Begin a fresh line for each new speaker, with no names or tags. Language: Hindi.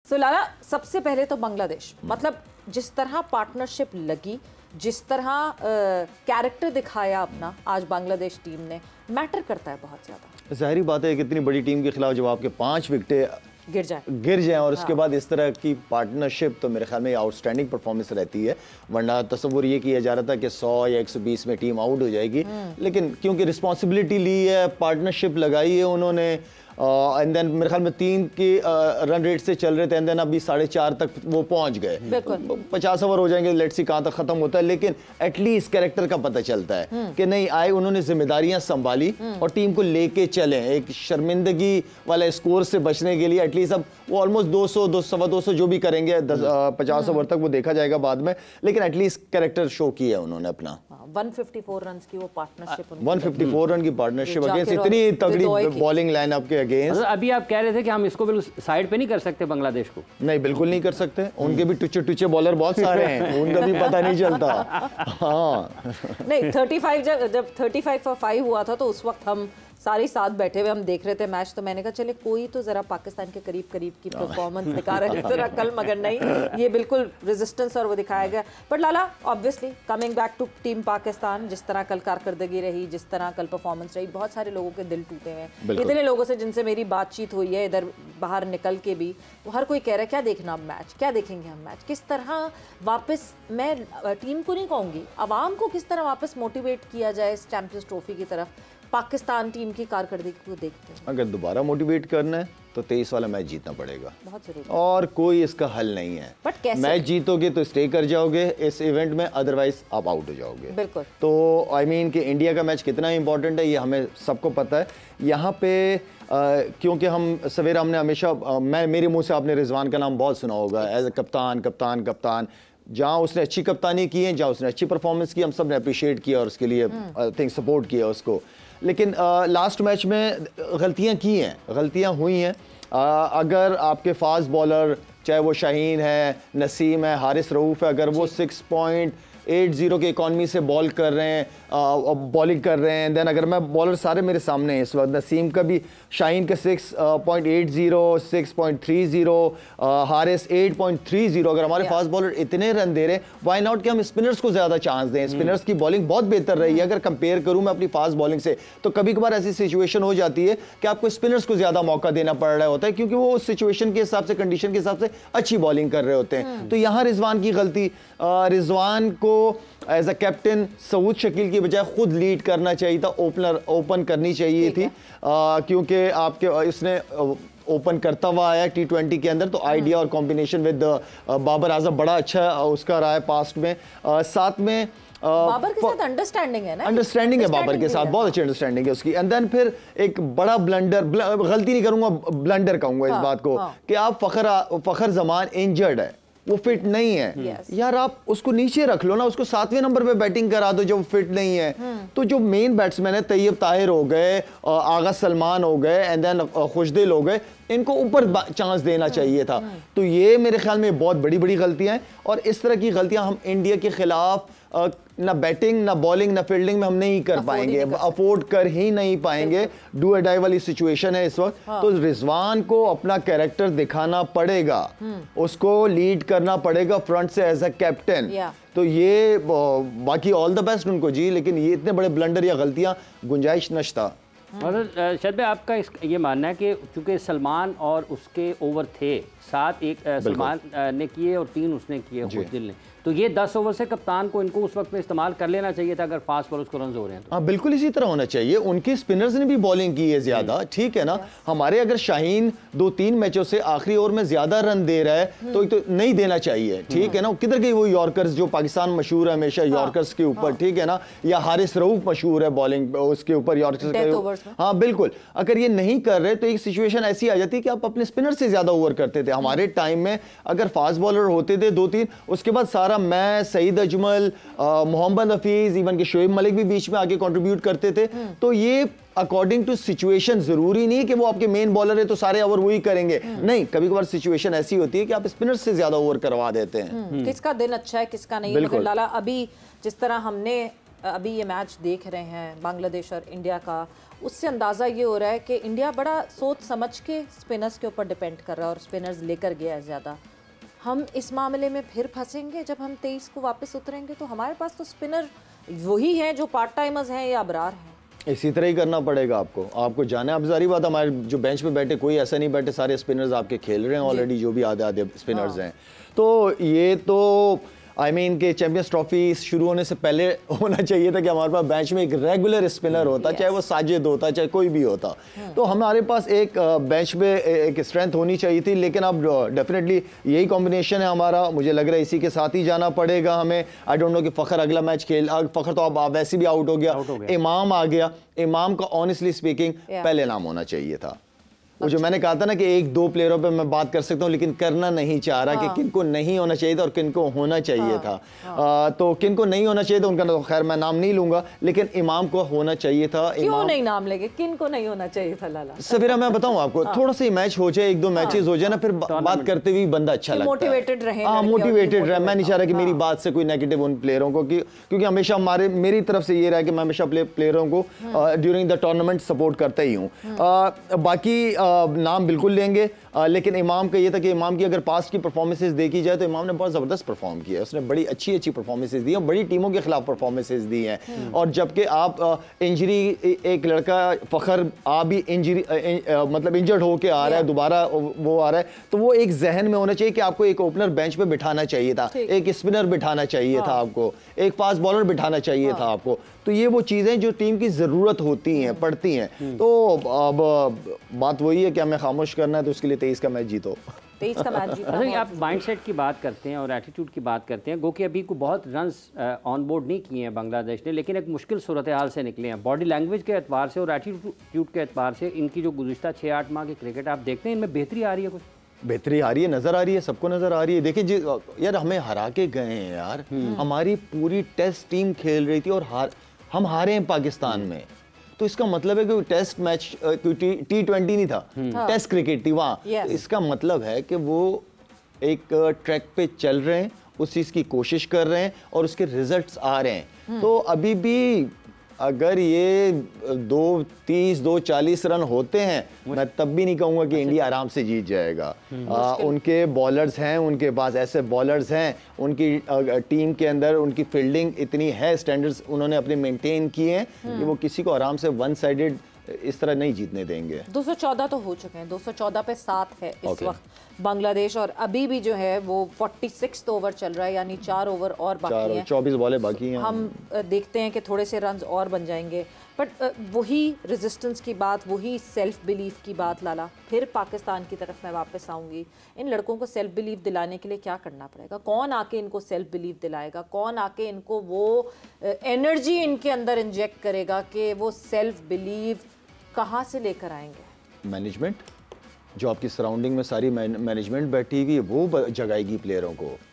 सो लाला, सबसे पहले तो बांग्लादेश, मतलब जिस तरह पार्टनरशिप लगी, जिस तरह कैरेक्टर दिखाया अपना आज बांग्लादेश टीम ने, मैटर करता है बहुत ज़्यादा।
ज़ाहिर बात है कि इतनी बड़ी टीम के खिलाफ जब आपके 5 विकेटें
गिर जाए
और उसके बाद इस तरह की पार्टनरशिप, तो मेरे ख्याल में आउटस्टैंडिंग परफॉर्मेंस रहती है। वरना तस्वुर ये किया जा रहा था कि 100 या 120 में टीम आउट हो जाएगी, लेकिन क्योंकि रिस्पॉन्सिबिलिटी ली है, पार्टनरशिप लगाई है उन्होंने, एंड देन मेरे ख्याल में 3 के रन रेट से चल रहे थे, एंड देन अभी 4.5 तक वो पहुंच गए। 50 ओवर हो जाएंगे, लेट्स सी कहां तक खत्म होता है, लेकिन एटलीस्ट कैरेक्टर का पता चलता है कि नहीं आए, उन्होंने जिम्मेदारियां संभाली और टीम को लेके चले। एक शर्मिंदगी वाला स्कोर से बचने के लिए एटलीस्ट अब वो ऑलमोस्ट 200 सवा 200 जो भी करेंगे 50 ओवर तक वो देखा जाएगा बाद में, लेकिन एटलीस्ट कैरेक्टर शो किया है उन्होंने अपना।
154 रन की वो पार्टनरशिप,
154 रन की पार्टनरशिप अगेंस्ट इतनी तगड़ी बॉलिंग लाइनअप के अगेंस्ट।
अभी आप कह रहे थे कि हम इसको बिल्कुल साइड पे नहीं कर सकते बांग्लादेश को।
नहीं, बिल्कुल नहीं कर सकते, उनके भी टुच्चे टुच्चे बॉलर बहुत सारे हैं, उनका भी पता नहीं चलता। हाँ
नहीं, 35 जब 35 for 5 हुआ था तो उस वक्त हम सारे साथ बैठे हुए हम देख रहे थे मैच, तो मैंने कहा चले कोई तो जरा पाकिस्तान के करीब करीब की परफॉर्मेंस दिखा रहा है जरा कल, मगर नहीं, ये बिल्कुल रेजिस्टेंस और वो दिखाया गया। But Lala, obviously coming back to team Pakistan, जिस तरह कल कारकर्दगी रही, जिस तरह कल परफॉर्मेंस रही, बहुत सारे लोगों के दिल टूटे हुए हैं। इतने लोगों से जिनसे मेरी बातचीत हुई है इधर बाहर निकल के भी, वो हर कोई कह रहा है क्या देखना अब मैच, क्या देखेंगे हम मैच, किस तरह वापस, मैं टीम को नहीं कहूँगी, आवाम को किस तरह वापस मोटिवेट किया जाए इस चैंपियंस ट्रॉफी की तरफ, पाकिस्तान टीम की कारकर्दगी को देखते हैं।
अगर दोबारा मोटिवेट करना है तो 23 वाला मैच जीतना पड़ेगा,
बहुत जरूरी,
और कोई इसका हल नहीं है।
बट कैसे?
मैच जीतोगे तो स्टे कर जाओगे इस इवेंट में, अदरवाइज आप आउट हो जाओगे।
बिल्कुल।
तो आई मीन कि इंडिया का मैच कितना इंपॉर्टेंट है ये हमें सबको पता है। यहाँ पे क्योंकि हम सवेरा हमने हमेशा मेरे मुंह से आपने रिजवान का नाम बहुत सुना होगा एज ए कप्तान कप्तान कप्तान। जहाँ उसने अच्छी कप्तानी की है, जहाँ उसने अच्छी परफॉर्मेंस की, हम सब ने अप्रिशिएट किया और उसके लिए आई थिंक सपोर्ट किया उसको। लेकिन लास्ट मैच में गलतियाँ की हैं, गलतियाँ हुई हैं। अगर आपके फास्ट बॉलर, चाहे वो शाहीन है, नसीम है, हारिस रऊफ़ है, अगर वो 6.80 के इकॉनमी से बॉल कर रहे हैं, बॉलिंग कर रहे हैं, देन अगर मैं बॉलर सारे मेरे सामने हैं इस वक्त, नसीम का भी, शाहीन का 6.80, 6.30, हारिस 8.30, अगर हमारे फास्ट बॉलर इतने रन दे रहे हैं, वाई नॉट कि हम स्पिनर्स को ज़्यादा चांस दें। स्पिनर्स की बॉलिंग बहुत बेहतर रही है, अगर कंपेयर करूँ मैं अपनी फास्ट बॉलिंग से, तो कभी कभार ऐसी सिचुएशन हो जाती है कि आपको स्पिनर्स को ज़्यादा मौका देना पड़ रहा होता है, क्योंकि वो उस सिचुएशन के हिसाब से, कंडीशन के हिसाब से अच्छी बॉलिंग कर रहे होते हैं। तो यहाँ रिजवान की गलती, रिजवान को as a captain Saud Shakeel की बजाय खुद लीड करना चाहिए था, ओपन करनी चाहिए थी, क्योंकि आपके इसने ओपन करता हुआ आया T20 के अंदर, तो आइडिया और कॉम्बिनेशन विद बाबर आजम बड़ा अच्छा उसका रहा है पास्ट में। साथ में
बाबर के साथ अंडरस्टैंडिंग है ना,
अंडरस्टैंडिंग है बाबर के साथ, बहुत अच्छी अंडरस्टैंडिंग है उसकी। एंड देन फिर एक बड़ा ब्लंडर, गलती नहीं करूंगा, ब्लंडर कहूंगा इस बात को, कि आप फखर जमान इंजर्ड है, वो फिट नहीं है। यार आप उसको नीचे रख लो ना, उसको 7वें नंबर पे बैटिंग करा दो जब फिट नहीं है। तो जो मेन बैट्समैन है, तैयब ताहिर हो गए, आगा सलमान हो गए, एंड देन खुशदिल हो गए, इनको ऊपर चांस देना चाहिए था। तो ये मेरे ख्याल में बहुत बड़ी बड़ी गलतियां हैं, और इस तरह की गलतियां हम इंडिया के खिलाफ ना बैटिंग, ना बॉलिंग, ना फील्डिंग में हम नहीं कर पाएंगे, अफोर्ड कर ही नहीं पाएंगे। डू और डाई वाली सिचुएशन है इस वक्त। तो रिजवान को अपना कैरेक्टर दिखाना पड़ेगा, उसको लीड करना पड़ेगा फ्रंट से एज अ कैप्टन। तो ये बाकी ऑल द बेस्ट उनको जी, लेकिन ये इतने बड़े ब्लंडर या गलतियां गुंजाइश नश्ता।
मतलब शायद भाई आपका ये मानना है कि चूंकि सलमान और उसके ओवर थे 7, एक सलमान ने किए और 3 उसने किए खुशदिल ने, तो ये 10 ओवर से कप्तान को इनको उस वक्त में इस्तेमाल कर लेना चाहिए था अगर फास्ट बॉलर्स को रन हो रहे हैं तो।
हाँ बिल्कुल इसी तरह होना चाहिए। उनके स्पिनर्स ने भी बॉलिंग की है ज्यादा, ठीक है ना। हमारे अगर शाहीन 2-3 मैचों से आखिरी ओवर में ज्यादा रन दे रहा है तो नहीं देना चाहिए, ठीक है ना। किधर गई वो यॉर्कर्स, जो पाकिस्तान मशहूर है हमेशा यॉर्कर्स के ऊपर, ठीक है ना, या हारिस रऊफ मशहूर है बॉलिंग उसके ऊपर यॉर्कर्स। हाँ बिल्कुल, अगर ये नहीं कर रहे तो एक सिचुएशन ऐसी आ जाती है कि आप अपने स्पिनर से ज्यादा ओवर करते थे। हमारे टाइम में अगर फास्ट बॉलर होते थे 2-3, उसके बाद सारा मैं, सईद अजमल, मोहम्मद हफीज, इवन के शोएब मलिक भी बीच में आगे कंट्रीब्यूट करते थे। तो ये अकॉर्डिंग टू सिचुएशन, जरूरी नहीं कि वो आपके मेन बॉलर है तो सारे ओवर वही करेंगे, नहीं, कभी कभार सिचुएशन ऐसी होती है कि आप स्पिनर से ज्यादा ओवर करवा देते हैं।
किसका दिन अच्छा है किसका नहीं। मगर लाला, अभी जिस तरह हमने अभी ये मैच देख रहे हैं बांग्लादेश और इंडिया का, उससे अंदाज़ा ये हो रहा है कि इंडिया बड़ा सोच समझ के स्पिनर्स के ऊपर डिपेंड कर रहा है और स्पिनर्स लेकर गया है ज़्यादा। हम इस मामले में फिर फंसेंगे जब हम 23 को वापस उतरेंगे, तो हमारे पास तो स्पिनर वही हैं जो पार्ट टाइमर्स हैं या अबरार हैं।
इसी तरह ही करना पड़ेगा आपको जाना है। अब सारी बात, हमारे जो बेंच पे बैठे कोई ऐसा नहीं बैठे, सारे स्पिनर्स आपके खेल रहे हैं ऑलरेडी, जो भी आधे आधे स्पिनर्स हैं। तो ये तो आई मीन कि चैंपियंस ट्रॉफी शुरू होने से पहले होना चाहिए था कि हमारे पास बेंच में एक रेगुलर स्पिनर होता, चाहे वो साजिद होता, चाहे कोई भी होता। तो हमारे पास एक बेंच पे एक स्ट्रेंथ होनी चाहिए थी, लेकिन अब डेफिनेटली यही कॉम्बिनेशन है हमारा। मुझे लग रहा है इसी के साथ ही जाना पड़ेगा हमें। आई डोंट नो कि फ़खर अगला मैच फ़खर तो अब वैसे भी आउट हो गया, इमाम आ गया। इमाम का ऑनेस्टली स्पीकिंग पहले नाम होना चाहिए था। वो जो मैंने कहा था ना कि एक दो प्लेयरों पे मैं बात कर सकता हूँ, लेकिन करना नहीं चाह रहा कि किनको नहीं होना चाहिए था और किनको होना चाहिए था। तो किनको नहीं होना चाहिए था उनका तो खैर मैं नाम नहीं लूंगा, लेकिन इमाम को होना चाहिए था।
क्यों नहीं नाम लेंगे, किनको नहीं होना चाहिए था लाला?
सवेरा मैं बताऊं आपको, थोड़ा सा मैच हो जाए, एक दो मैचेस हो जाए ना, फिर बात करते हुए बंदा अच्छा लगता है,
मोटिवेटेड रहे।
हाँ, मोटिवेटेड रहे। मैं नहीं चाह रहा कि मेरी बात से कोई नेगेटिव उन प्लेयरों को, क्योंकि हमेशा मेरी तरफ से ये रहा कि मैं हमेशा प्लेयरों को ड्यूरिंग द टूर्नामेंट सपोर्ट करता ही हूँ। बाकी नाम बिल्कुल लेंगे, लेकिन इमाम का ये था कि इमाम की अगर पास्ट की परफॉर्मेंसेस देखी जाए तो इमाम ने बहुत ज़बरदस्त परफॉर्म किया है। उसने बड़ी अच्छी परफॉर्मेंसेस दी हैं, बड़ी टीमों के खिलाफ परफॉर्मेंसेस दी हैं। और जबकि आप इंजरी, एक लड़का फ़खर आप भी इंजरी मतलब इंजर्ड होके आ रहा है, दोबारा वो आ रहा है, तो वो एक जहन में होना चाहिए कि आपको एक ओपनर बेंच पे बिठाना चाहिए था, एक स्पिनर बिठाना चाहिए था आपको, एक फास्ट बॉलर बिठाना चाहिए था आपको। तो ये वो चीज़ें जो टीम की ज़रूरत होती हैं, पड़ती हैं। तो अब बात वही है कि हमें खामोश करना है, तो उसके लिए 23 का मैच जीतो।
23 का मैच जीतना।
अच्छा, आप माइंडसेट की बात करते हैं और एटीट्यूड की बात करते हैं, गो कि अभी को बहुत रन्स ऑन बोर्ड नहीं किए हैं बांग्लादेश ने, लेकिन एक मुश्किल सूरत हाल से निकले हैं। बॉडी लैंग्वेज के एतबार से और एटीट्यूड के एतबार से इनकी जो गुज़िश्ता 6-8 माह की क्रिकेट आप देखते हैं, इनमें बेहतरी आ रही है? कुछ
बेहतरी आ रही है, नजर आ रही है, सबको नजर आ रही है। देखिए यार, हमें हरा के गए हैं यार, हमारी पूरी टेस्ट टीम खेल रही थी और हम हारे हैं पाकिस्तान में। तो इसका मतलब है कि टेस्ट मैच T20 नहीं था, टेस्ट क्रिकेट थी वहाँ। तो इसका मतलब है कि वो एक ट्रैक पे चल रहे हैं, उस चीज़ की कोशिश कर रहे हैं और उसके रिजल्ट्स आ रहे हैं। तो अभी भी अगर ये 2:30 2:40 रन होते हैं, मैं तब भी नहीं कहूँगा कि इंडिया आराम से जीत जाएगा। उनके बॉलर्स हैं, उनके पास ऐसे बॉलर्स हैं, उनकी टीम के अंदर उनकी फील्डिंग इतनी है, स्टैंडर्ड्स उन्होंने अपने मेंटेन किए हैं कि वो किसी को आराम से वन साइडेड इस तरह नहीं जीतने देंगे।
214 तो हो चुके हैं, 214 पे 7 है इस वक्त बांग्लादेश, और अभी भी जो है वो 46 ओवर चल रहा है, यानी 4 ओवर और बाकी हैं,
24 बॉलें बाकी हैं।
हम देखते हैं कि थोड़े से रन्स और बन जाएंगे, बट वही रेजिस्टेंस की बात, वही सेल्फ बिलीफ की बात लाला। फिर पाकिस्तान की तरफ मैं वापस आऊँगी। इन लड़कों को सेल्फ बिलीफ दिलाने के लिए क्या करना पड़ेगा? कौन आके इनको सेल्फ बिलीफ दिलाएगा? कौन आके इनको वो एनर्जी इनके अंदर इंजेक्ट करेगा कि वो सेल्फ बिलीफ कहाँ से लेकर आएंगे?
मैनेजमेंट, जो आपकी सराउंडिंग में सारी मैनेजमेंट बैठी हुई है, वो जगाएगी प्लेयरों को।